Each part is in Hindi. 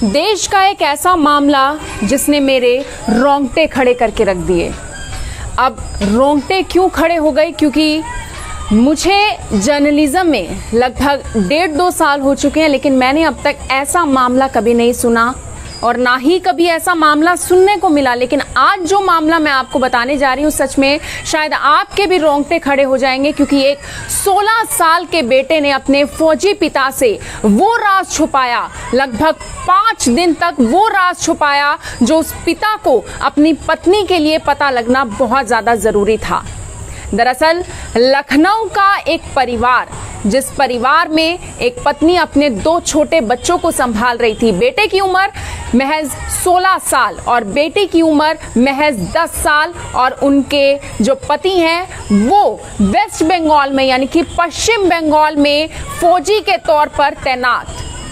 देश का एक ऐसा मामला जिसने मेरे रोंगटे खड़े करके रख दिए। अब रोंगटे क्यों खड़े हो गए? क्योंकि मुझे जर्नलिज्म में लगभग 1.5-2 साल हो चुके हैं, लेकिन मैंने अब तक ऐसा मामला कभी नहीं सुना और ना ही कभी ऐसा मामला सुनने को मिला। लेकिन आज जो मामला मैं आपको बताने जा रही हूँ, सच में शायद आपके भी रोंगटे खड़े हो जाएंगे, क्योंकि एक 16 साल के बेटे ने अपने फौजी पिता से वो राज छुपाया, लगभग 5 दिन तक वो राज छुपाया जो उस पिता को अपनी पत्नी के लिए पता लगना बहुत ज़्यादा ज़रूरी था। दरअसल लखनऊ का एक परिवार, जिस परिवार में एक पत्नी अपने 2 छोटे बच्चों को संभाल रही थी। बेटे की उम्र महज 16 साल और बेटी की उम्र महज 10 साल और उनके जो पति हैं वो वेस्ट बंगाल में यानी कि पश्चिम बंगाल में फौजी के तौर पर तैनात,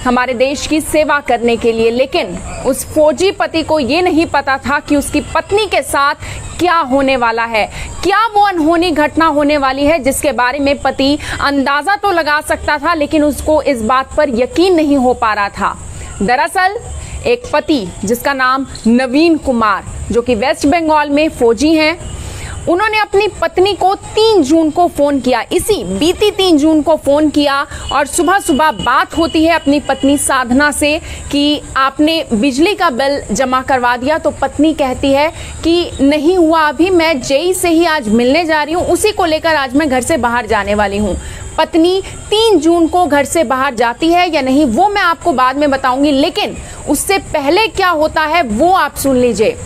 हमारे देश की सेवा करने के लिए। लेकिन उस फौजी पति को ये नहीं पता था कि उसकी पत्नी के साथ क्या होने वाला है, क्या वो अनहोनी घटना होने वाली है, जिसके बारे में पति अंदाजा तो लगा सकता था, लेकिन उसको इस बात पर यकीन नहीं हो पा रहा था। दरअसल एक पति जिसका नाम नवीन कुमार, जो कि वेस्ट बंगाल में फौजी हैं, उन्होंने अपनी पत्नी को 3 जून को फोन किया, इसी बीती 3 जून को फोन किया और सुबह सुबह बात होती है अपनी पत्नी साधना से कि आपने बिजली का बिल जमा करवा दिया। तो पत्नी कहती है कि नहीं हुआ अभी, मैं जेई से ही आज मिलने जा रही हूँ, उसी को लेकर आज मैं घर से बाहर जाने वाली हूँ। पत्नी 3 जून को घर से बाहर जाती है या नहीं वो मैं आपको बाद में बताऊंगी, लेकिन उससे पहले क्या होता है वो आप सुन लीजिए।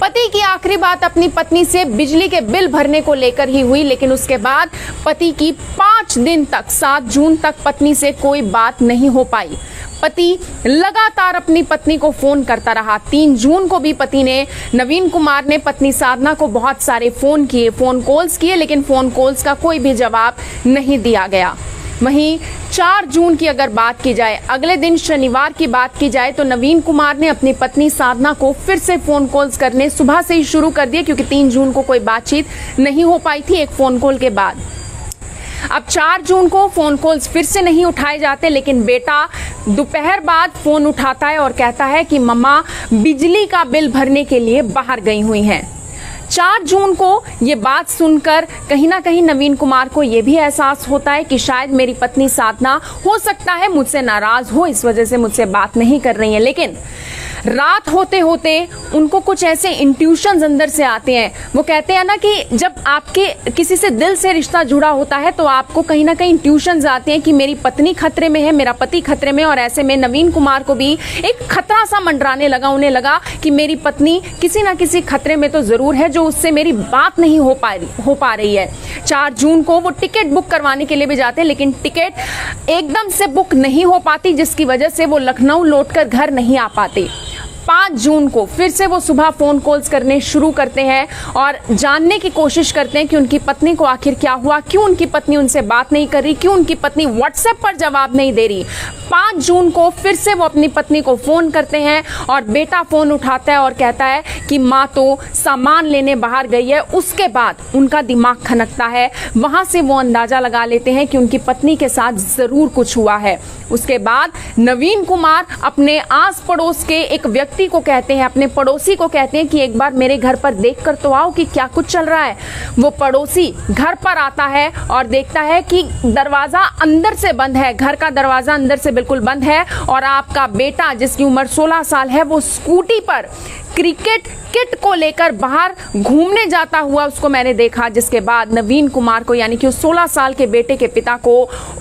पति की आखिरी बात अपनी पत्नी से बिजली के बिल भरने को लेकर ही हुई, लेकिन उसके बाद पति की 5 दिन तक 7 जून तक पत्नी से कोई बात नहीं हो पाई। पति लगातार अपनी पत्नी को फोन करता रहा। 3 जून को भी पति ने, नवीन कुमार ने पत्नी साधना को बहुत सारे फोन कॉल्स किए, लेकिन फोन कॉल्स का कोई भी जवाब नहीं दिया गया। वहीं 4 जून की अगर बात की जाए, अगले दिन शनिवार की बात की जाए, तो नवीन कुमार ने अपनी पत्नी साधना को फिर से फोन कॉल्स करने सुबह से ही शुरू कर दिए, क्योंकि 3 जून को कोई बातचीत नहीं हो पाई थी एक फोन कॉल के बाद। अब 4 जून को फोन कॉल्स फिर से नहीं उठाए जाते, लेकिन बेटा दोपहर बाद फोन उठाता है और कहता है कि मम्मा बिजली का बिल भरने के लिए बाहर गई हुई हैं। 4 जून को ये बात सुनकर कहीं ना कहीं नवीन कुमार को ये भी एहसास होता है कि शायद मेरी पत्नी साधना हो सकता है मुझसे नाराज हो, इस वजह से मुझसे बात नहीं कर रही है। लेकिन रात होते होते उनको कुछ ऐसे इंट्यूशंस अंदर से आते हैं। वो कहते हैं ना कि जब आपके किसी से दिल से रिश्ता जुड़ा होता है तो आपको कहीं ना कहीं इंट्यूशंस आते हैं कि मेरी पत्नी खतरे में है, मेरा पति खतरे में। और ऐसे में नवीन कुमार को भी एक खतरा सा मंडराने लगा। उन्हें लगा कि मेरी पत्नी किसी ना किसी खतरे में तो जरूर है, जो उससे मेरी बात नहीं हो पा रही है। 4 जून को वो टिकट बुक करवाने के लिए भी जाते हैं, लेकिन टिकट एकदम से बुक नहीं हो पाती, जिसकी वजह से वो लखनऊ लौटकर घर नहीं आ पाते। 5 जून को फिर से वो सुबह फोन कॉल्स करने शुरू करते हैं और जानने की कोशिश करते हैं कि उनकी पत्नी को आखिर क्या हुआ, क्यों उनकी पत्नी उनसे बात नहीं कर रही, क्यों उनकी पत्नी व्हाट्सएप पर जवाब नहीं दे रही। 5 जून को फिर से वो अपनी पत्नी को फोन करते हैं और बेटा फोन उठाता है और कहता है कि माँ तो सामान लेने बाहर गई है। उसके बाद उनका दिमाग खनकता है, वहां से वो अंदाजा लगा लेते हैं कि उनकी पत्नी के साथ जरूर कुछ हुआ है। उसके बाद नवीन कुमार अपने आस पड़ोस के एक व्यक्ति को कहते हैं, अपने पड़ोसी को कहते हैं कि एक बार मेरे घर पर देख कर तो आओ कि क्या कुछ चल रहा है। वो पड़ोसी घर पर आता है और देखता है कि दरवाजा अंदर से बंद है, घर का दरवाजा अंदर से बिल्कुल बंद है और आपका बेटा जिसकी उम्र 16 साल है वो स्कूटी पर क्रिकेट किट को लेकर बाहर घूमने जाता हुआ उसको मैंने देखा। जिसके बाद नवीन कुमार को यानी कि उस 16 साल के बेटे के पिता को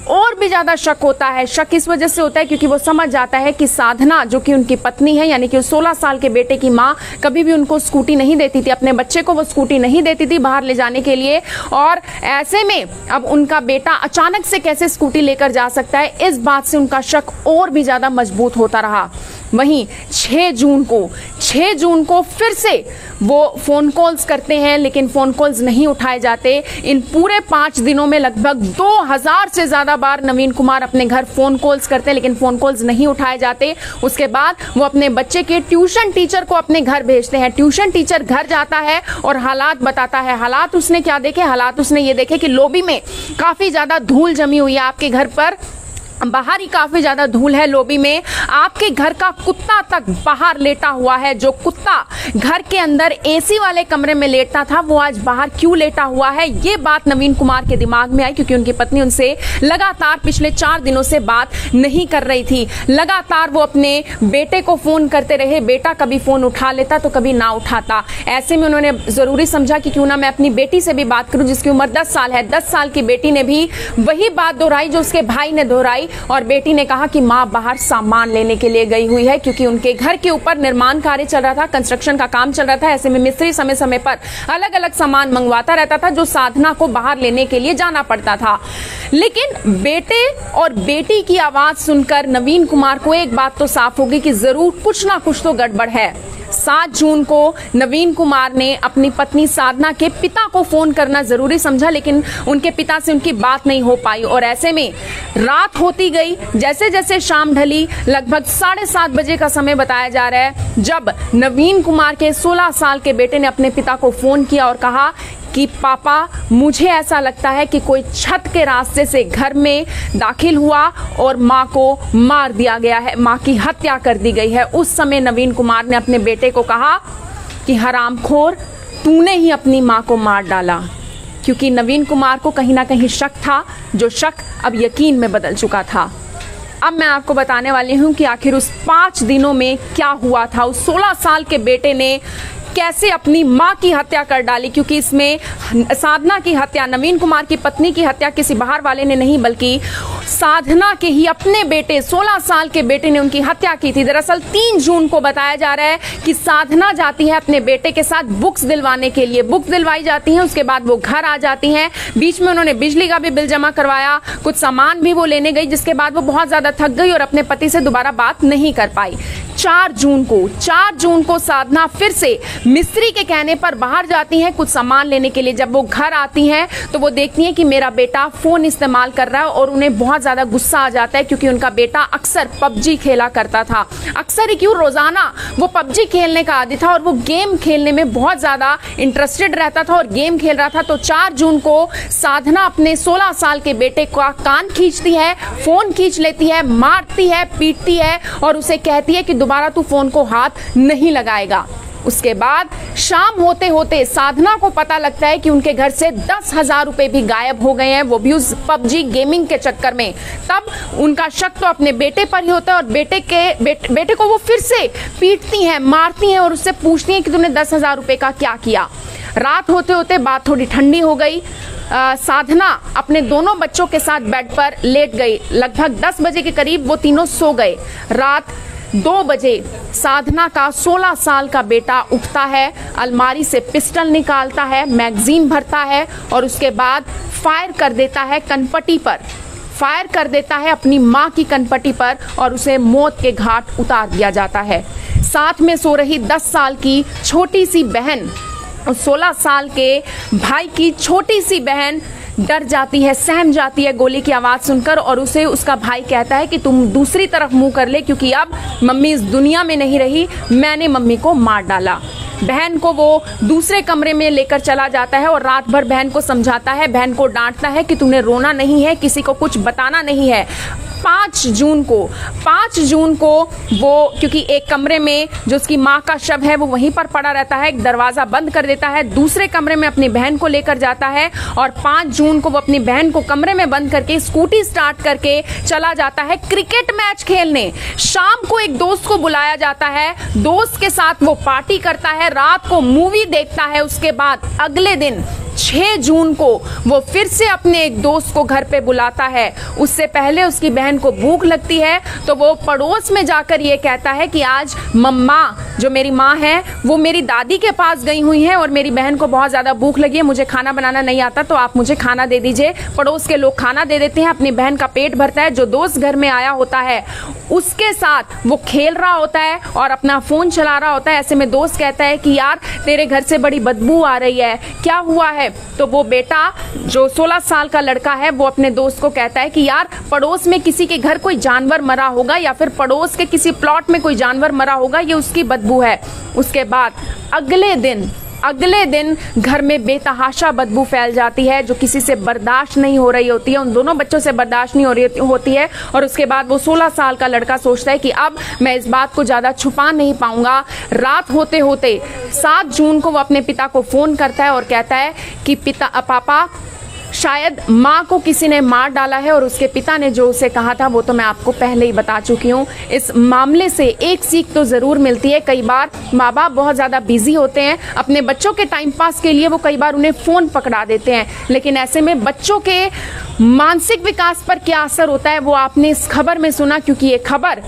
और भी ज्यादा शक होता है। शक इस वजह से होता है क्योंकि वो समझ जाता है कि साधना जो कि उनकी पत्नी है, यानी कि उस 16 साल के बेटे की माँ कभी भी उनको स्कूटी नहीं देती थी, अपने बच्चे को वो स्कूटी नहीं देती थी बाहर ले जाने के लिए। और ऐसे में अब उनका बेटा अचानक से कैसे स्कूटी लेकर जा सकता है, इस बात से उनका शक और भी ज्यादा मजबूत होता रहा। वहीं 6 जून को फिर से वो फोन कॉल्स करते हैं, लेकिन फोन कॉल्स नहीं उठाए जाते। इन पूरे 5 दिनों में लगभग 2000 से ज्यादा बार नवीन कुमार अपने घर फोन कॉल्स करते हैं, लेकिन फोन कॉल्स नहीं उठाए जाते। उसके बाद वो अपने बच्चे के ट्यूशन टीचर को अपने घर भेजते हैं। ट्यूशन टीचर घर जाता है और हालात बताता है। हालात उसने क्या देखे? हालात उसने ये देखे कि लॉबी में काफी ज्यादा धूल जमी हुई है आपके घर पर, बाहर ही काफी ज्यादा धूल है लॉबी में, आपके घर का कुत्ता तक बाहर लेटा हुआ है। जो कुत्ता घर के अंदर एसी वाले कमरे में लेटता था वो आज बाहर क्यों लेटा हुआ है, ये बात नवीन कुमार के दिमाग में आई, क्योंकि उनकी पत्नी उनसे लगातार पिछले 4 दिनों से बात नहीं कर रही थी। लगातार वो अपने बेटे को फोन करते रहे, बेटा कभी फोन उठा लेता तो कभी ना उठाता। ऐसे में उन्होंने जरूरी समझा कि क्यों ना मैं अपनी बेटी से भी बात करूं जिसकी उम्र 10 साल है। 10 साल की बेटी ने भी वही बात दोहराई जो उसके भाई ने दोहराई, और बेटी ने कहा कि माँ बाहर सामान लेने के लिए गई हुई है, क्योंकि उनके घर के ऊपर निर्माण कार्य चल रहा था, कंस्ट्रक्शन का काम चल रहा था। ऐसे में मिस्त्री समय समय पर अलग अलग सामान मंगवाता रहता था जो साधना को बाहर लेने के लिए जाना पड़ता था। लेकिन बेटे और बेटी की आवाज सुनकर नवीन कुमार को एक बात तो साफ होगी कि जरूर कुछ ना कुछ तो गड़बड़ है। 7 जून को नवीन कुमार ने अपनी पत्नी साधना के पिता को फोन करना जरूरी समझा, लेकिन उनके पिता से उनकी बात नहीं हो पाई, और ऐसे में रात होती गई। जैसे जैसे शाम ढली, लगभग 7:30 बजे का समय बताया जा रहा है, जब नवीन कुमार के 16 साल के बेटे ने अपने पिता को फोन किया और कहा कि पापा, मुझे ऐसा लगता है कि कोई छत के रास्ते से घर में दाखिल हुआ और माँ को मार दिया गया है, माँ की हत्या कर दी गई है। उस समय नवीन कुमार ने अपने बेटे को कहा कि हरामखोर, तूने ही अपनी माँ को मार डाला, क्योंकि नवीन कुमार को कहीं ना कहीं शक था, जो शक अब यकीन में बदल चुका था। अब मैं आपको बताने वाली हूँ कि आखिर उस 5 दिनों में क्या हुआ था। उस 16 साल के बेटे ने कैसे अपनी मां की हत्या कर डाली, क्योंकि इसमें साधना की हत्या, नवीन कुमार की पत्नी की हत्या किसी बाहर वाले ने नहीं बल्कि साधना के ही अपने बेटे 16 साल के बेटे ने उनकी हत्या की थी। दरअसल 3 जून को बताया जा रहा है कि साधना जाती है अपने बेटे के साथ बुक्स दिलवाने के लिए, बुक्स दिलवाई जाती हैं, उसके बाद वो घर आ जाती हैं। बीच में उन्होंने बिजली का भी बिल जमा करवाया, कुछ सामान भी वो लेने गई, जिसके बाद वो बहुत ज्यादा थक गई और अपने पति से दोबारा बात नहीं कर पाई। 4 जून को साधना फिर से मिस्त्री के कहने पर बाहर जाती हैं कुछ सामान लेने के लिए। जब वो घर आती हैं तो वो देखती हैं कि मेरा बेटा फोन इस्तेमाल कर रहा है, और उन्हें बहुत ज्यादा गुस्सा आ जाता है, क्योंकि उनका बेटा अक्सर पबजी खेला करता था। अक्सर ही क्यों, रोजाना वो पबजी खेलने का आदी था और वो गेम खेलने में बहुत ज्यादा इंटरेस्टेड रहता था और गेम खेल रहा था। तो 4 जून को साधना अपने 16 साल के बेटे का कान खींचती है, फोन खींच लेती है, मारती है, पीटती है और उसे कहती है कि दोबारा तू फोन को हाथ नहीं लगाएगा। उसके बाद शाम होते होते साधना को पता लगता है कि उनके घर से 10,000 रुपए भी गायब हो गए हैं, वो भी उस पबजी गेमिंग के चक्कर में। तब उनका शक तो अपने बेटे पर ही होता है और बेटे को वो फिर से पीटती हैं, मारती हैं और उससे पूछती हैं कि तुमने 10,000 रुपए का क्या किया। रात होते होते बात थोड़ी ठंडी हो गई। साधना अपने दोनों बच्चों के साथ बेड पर लेट गई। लगभग 10 बजे के करीब वो तीनों सो गए। रात 2 बजे साधना का 16 साल का बेटा उठता है, अलमारी से पिस्टल निकालता है, मैगजीन भरता है और उसके बाद फायर कर देता है कनपटी पर, फायर कर देता है अपनी मां की कनपटी पर और उसे मौत के घाट उतार दिया जाता है। साथ में सो रही 10 साल की छोटी सी बहन, 16 साल के भाई की छोटी सी बहन डर जाती है, सहम जाती है गोली की आवाज सुनकर, और उसे उसका भाई कहता है कि तुम दूसरी तरफ मुंह कर ले, क्योंकि अब मम्मी इस दुनिया में नहीं रही, मैंने मम्मी को मार डाला। बहन को वो दूसरे कमरे में लेकर चला जाता है और रात भर बहन को समझाता है, बहन को डांटता है कि तुम्हें रोना नहीं है, किसी को कुछ बताना नहीं है। 5 जून को वो, क्योंकि एक कमरे में जो उसकी माँ का शव है वो वहीं पर पड़ा रहता है, एक दरवाजा बंद कर देता है, दूसरे कमरे में अपनी बहन को लेकर जाता है और 5 जून को वो अपनी बहन को कमरे में बंद करके स्कूटी स्टार्ट करके चला जाता है क्रिकेट मैच खेलने। शाम को एक दोस्त को बुलाया जाता है, दोस्त के साथ वो पार्टी करता है, रात को मूवी देखता है। उसके बाद अगले दिन 6 जून को वो फिर से अपने एक दोस्त को घर पे बुलाता है। उससे पहले उसकी बहन को भूख लगती है तो वो पड़ोस में जाकर ये कहता है कि आज मम्मा, जो मेरी माँ है, वो मेरी दादी के पास गई हुई है और मेरी बहन को बहुत ज्यादा भूख लगी है, मुझे खाना बनाना नहीं आता तो आप मुझे खाना दे दीजिए। पड़ोस के लोग खाना दे देते हैं, अपनी बहन का पेट भरता है। जो दोस्त घर में आया होता है उसके साथ वो खेल रहा होता है और अपना फोन चला रहा होता है। ऐसे में दोस्त कहता है कि यार तेरे घर से बड़ी बदबू आ रही है, क्या हुआ है? तो वो बेटा जो 16 साल का लड़का है वो अपने दोस्त को कहता है कि यार पड़ोस में किसी के घर कोई जानवर मरा होगा या फिर पड़ोस के किसी प्लॉट में कोई जानवर मरा होगा, ये उसकी बदबू है। उसके बाद अगले दिन अगले दिन घर में बेतहाशा बदबू फैल जाती है जो किसी से बर्दाश्त नहीं हो रही होती है, उन दोनों बच्चों से बर्दाश्त नहीं हो रही होती है। और उसके बाद वो 16 साल का लड़का सोचता है कि अब मैं इस बात को ज़्यादा छुपा नहीं पाऊंगा। रात होते होते 7 जून को वो अपने पिता को फ़ोन करता है और कहता है कि पापा, शायद माँ को किसी ने मार डाला है। और उसके पिता ने जो उसे कहा था वो तो मैं आपको पहले ही बता चुकी हूँ। इस मामले से एक सीख तो ज़रूर मिलती है। कई बार माँ बाप बहुत ज़्यादा बिजी होते हैं, अपने बच्चों के टाइम पास के लिए वो कई बार उन्हें फ़ोन पकड़ा देते हैं, लेकिन ऐसे में बच्चों के मानसिक विकास पर क्या असर होता है वो आपने इस खबर में सुना, क्योंकि ये खबर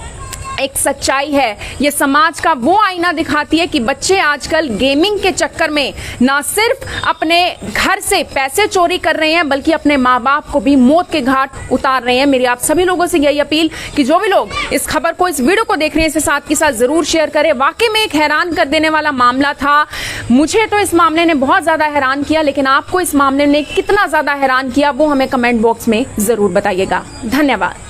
एक सच्चाई है। ये समाज का वो आईना दिखाती है कि बच्चे आजकल गेमिंग के चक्कर में ना सिर्फ अपने घर से पैसे चोरी कर रहे हैं बल्कि अपने माँ बाप को भी मौत के घाट उतार रहे हैं। मेरी आप सभी लोगों से यही अपील कि जो भी लोग इस खबर को, इस वीडियो को देख रहे हैं, इसे साथ के साथ जरूर शेयर करें। वाकई में एक हैरान कर देने वाला मामला था। मुझे तो इस मामले ने बहुत ज्यादा हैरान किया, लेकिन आपको इस मामले ने कितना ज्यादा हैरान किया वो हमें कमेंट बॉक्स में जरूर बताइएगा। धन्यवाद।